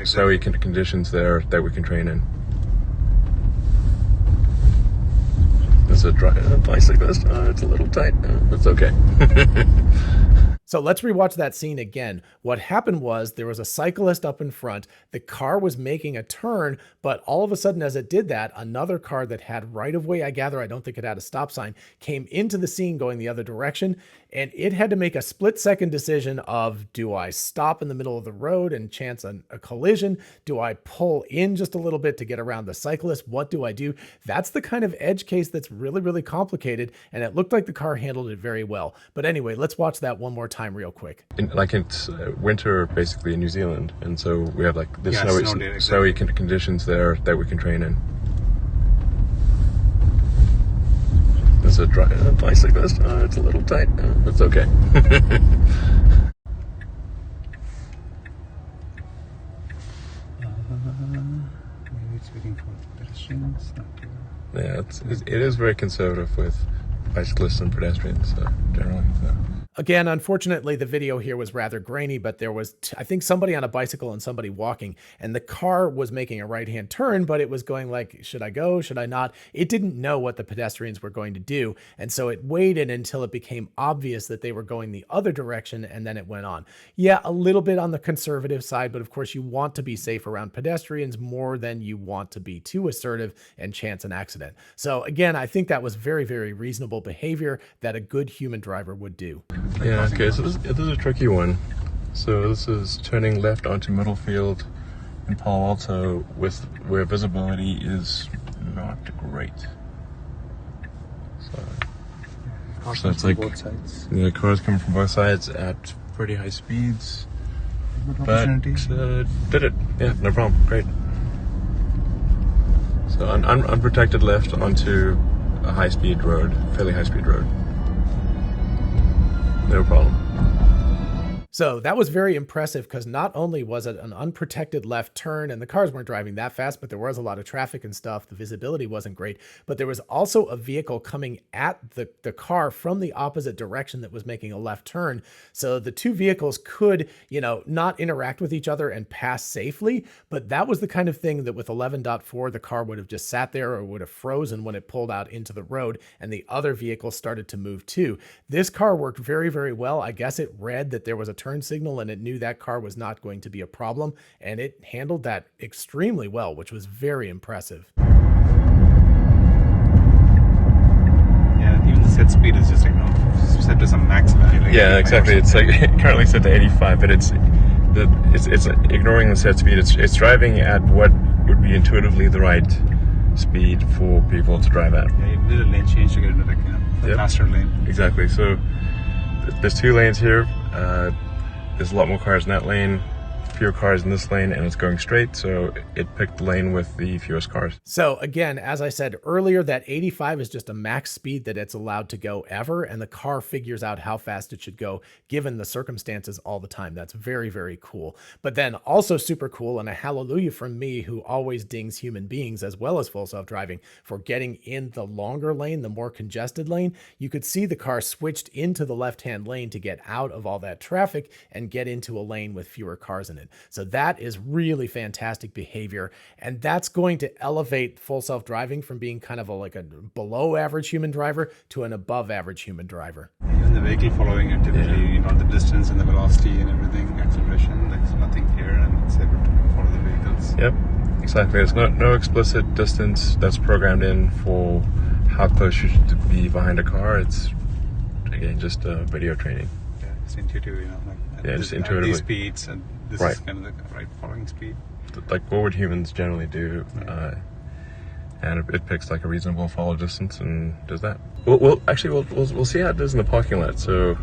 snowy conditions there that we can train in. There's a bicyclist. It's a little tight. It's okay. So let's rewatch that scene again. What happened was there was a cyclist up in front. The car was making a turn, but all of a sudden as it did that, another car that had right of way, I gather, I don't think it had a stop sign, came into the scene going the other direction. And it had to make a split-second decision of, do I stop in the middle of the road and chance a collision? Do I pull in just a little bit to get around the cyclist? What do I do? That's the kind of edge case that's really, really complicated. And it looked like the car handled it very well. But anyway, let's watch that one more time real quick. It's winter basically in New Zealand. And so we have like this snowy conditions there that we can train in. There's a bicyclist. It's a little tight. It's okay. Maybe it's waiting for pedestrians. Yeah, it is very conservative with bicyclists and pedestrians generally. So. Again, unfortunately, the video here was rather grainy, but there was, I think, somebody on a bicycle and somebody walking, and the car was making a right-hand turn, but it was going like, should I go? Should I not? It didn't know what the pedestrians were going to do, and so it waited until it became obvious that they were going the other direction, and then it went on. Yeah, a little bit on the conservative side, but of course you want to be safe around pedestrians more than you want to be too assertive and chance an accident. So again, I think that was very, very reasonable behavior that a good human driver would do. Yeah, okay, so this is a tricky one. So this is turning left onto Middlefield in Palo Alto where visibility is not great. So it's like both sides. The cars coming from both sides at pretty high speeds. But did it. Yeah, no problem. Great. So unprotected left onto a high-speed road, fairly high-speed road. No problem. So that was very impressive because not only was it an unprotected left turn and the cars weren't driving that fast, but there was a lot of traffic and stuff. The visibility wasn't great, but there was also a vehicle coming at the car from the opposite direction that was making a left turn. So the two vehicles could, not interact with each other and pass safely. But that was the kind of thing that with 11.4, the car would have just sat there or would have frozen when it pulled out into the road and the other vehicle started to move too. This car worked very, very well. I guess it read that there was a turn signal and it knew that car was not going to be a problem, and it handled that extremely well, which was very impressive. Yeah, even the set speed is just set to some max value. Yeah, exactly. It's like currently set to 85, but it's ignoring the set speed. It's driving at what would be intuitively the right speed for people to drive at. Yeah, you did a lane change to get into the faster lane. Exactly. So there's two lanes here. There's a lot more cars in that lane, fewer cars in this lane, and it's going straight, so it picked the lane with the fewest cars. So again, as I said earlier, that 85 is just a max speed that it's allowed to go ever, and the car figures out how fast it should go given the circumstances all the time. That's very, very cool. But then also super cool, and a hallelujah from me, who always dings human beings as well as full self-driving, for getting in the longer lane, the more congested lane. You could see the car switched into the left-hand lane to get out of all that traffic and get into a lane with fewer cars in it. So that is really fantastic behavior. And that's going to elevate full self-driving from being kind of like a below average human driver to an above average human driver. Even the vehicle following it, typically, the distance and the velocity and everything, acceleration, there's nothing here, and it's able to follow the vehicles. Yep, exactly. There's no explicit distance that's programmed in for how close you should be behind a car. It's, again, just video training. Yeah, it's intuitive, just intuitively. These speeds, and this is kind of the right following speed. Like what would humans generally do? And it picks like a reasonable follow distance and does that. We'll see how it does in the parking lot. So,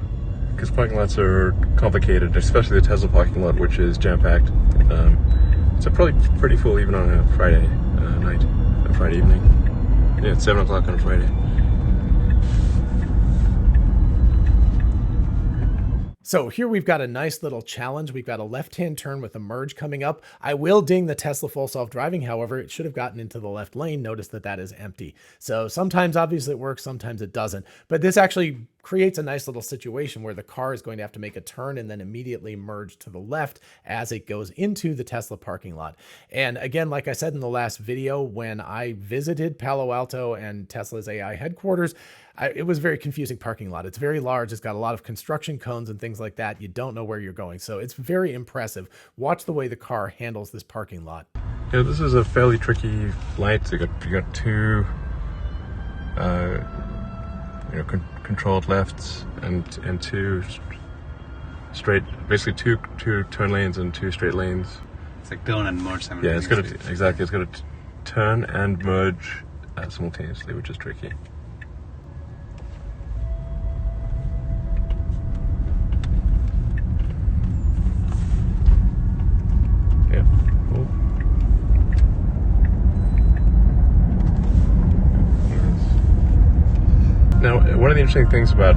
because parking lots are complicated, especially the Tesla parking lot, which is jam-packed. So probably pretty full even on a Friday night, a Friday evening. Yeah, it's 7 o'clock on a Friday. So here we've got a nice little challenge. We've got a left-hand turn with a merge coming up. I will ding the Tesla full self-driving. However, it should have gotten into the left lane. Notice that is empty. So sometimes obviously it works, sometimes it doesn't. But this actually creates a nice little situation where the car is going to have to make a turn and then immediately merge to the left as it goes into the Tesla parking lot. And again, like I said in the last video, when I visited Palo Alto and Tesla's AI headquarters, it was a very confusing parking lot. It's very large. It's got a lot of construction cones and things like that. You don't know where you're going. So it's very impressive. Watch the way the car handles this parking lot. Yeah, this is a fairly tricky light. You got two controlled lefts and two straight, basically two turn lanes and two straight lanes. It's like turn and merge simultaneously. Yeah, it's got to turn and merge simultaneously, which is tricky. Now, one of the interesting things about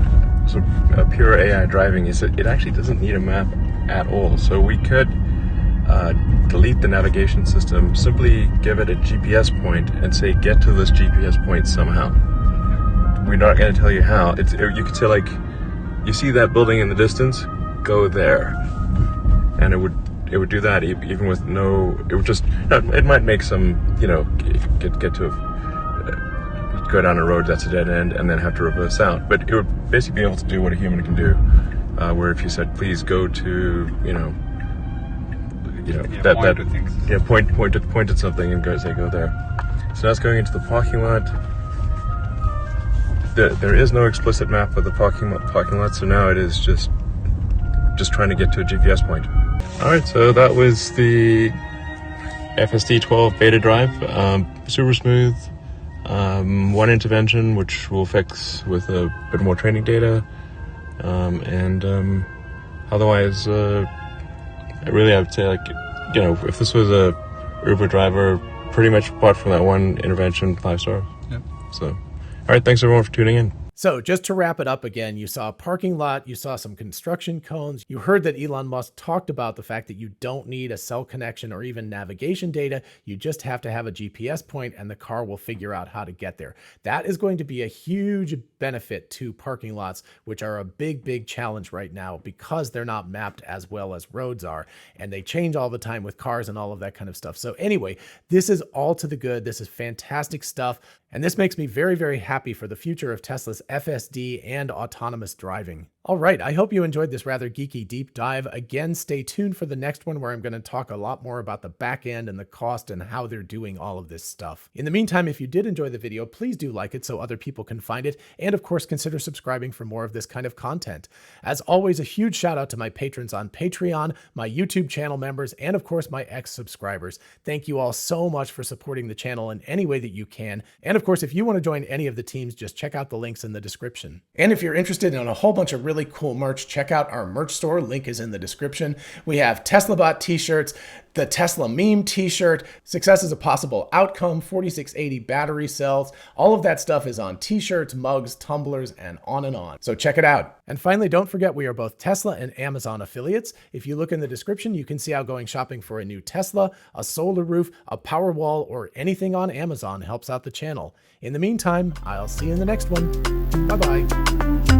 pure AI driving is that it actually doesn't need a map at all. So we could delete the navigation system, simply give it a GPS point and say, get to this GPS point somehow. We're not going to tell you how. You could say, like, you see that building in the distance, go there. And it would do that even with it might make some, get to go down a road that's a dead end and then have to reverse out, but it would basically be able to do what a human can do, where if you said, please go to, point at something and go there. So that's going into the parking lot. There is no explicit map of the parking lot, so now it is just trying to get to a GPS point. All right, so that was the FSD 12 beta drive, super smooth. One intervention which we'll fix with a bit more training data, and otherwise really I would say, if this was a Uber driver, pretty much apart from that one intervention, 5 stars. Yep. So all right, thanks everyone for tuning in. So just to wrap it up again, you saw a parking lot, you saw some construction cones, you heard that Elon Musk talked about the fact that you don't need a cell connection or even navigation data, you just have to have a GPS point and the car will figure out how to get there. That is going to be a huge benefit to parking lots, which are a big challenge right now because they're not mapped as well as roads are, and they change all the time with cars and all of that kind of stuff. So anyway, this is all to the good. This is fantastic stuff. And this makes me very happy for the future of Tesla's FSD and autonomous driving. All right, I hope you enjoyed this rather geeky deep dive. Again, stay tuned for the next one where I'm going to talk a lot more about the back end and the cost and how they're doing all of this stuff. In the meantime, if you did enjoy the video, please do like it so other people can find it. And of course, consider subscribing for more of this kind of content. As always, a huge shout out to my patrons on Patreon, my YouTube channel members, and of course, my ex-subscribers. Thank you all so much for supporting the channel in any way that you can. And of course, if you want to join any of the teams, just check out the links in the description. And if you're interested in a whole bunch of really cool merch, check out our merch store. Link is in the description. We have TeslaBot t-shirts, the Tesla meme t-shirt, Success is a Possible Outcome, 4680 battery cells. All of that stuff is on t-shirts, mugs, tumblers, and on. So check it out. And finally, don't forget we are both Tesla and Amazon affiliates. If you look in the description, you can see how going shopping for a new Tesla, a solar roof, a power wall, or anything on Amazon helps out the channel. In the meantime, I'll see you in the next one. Bye-bye.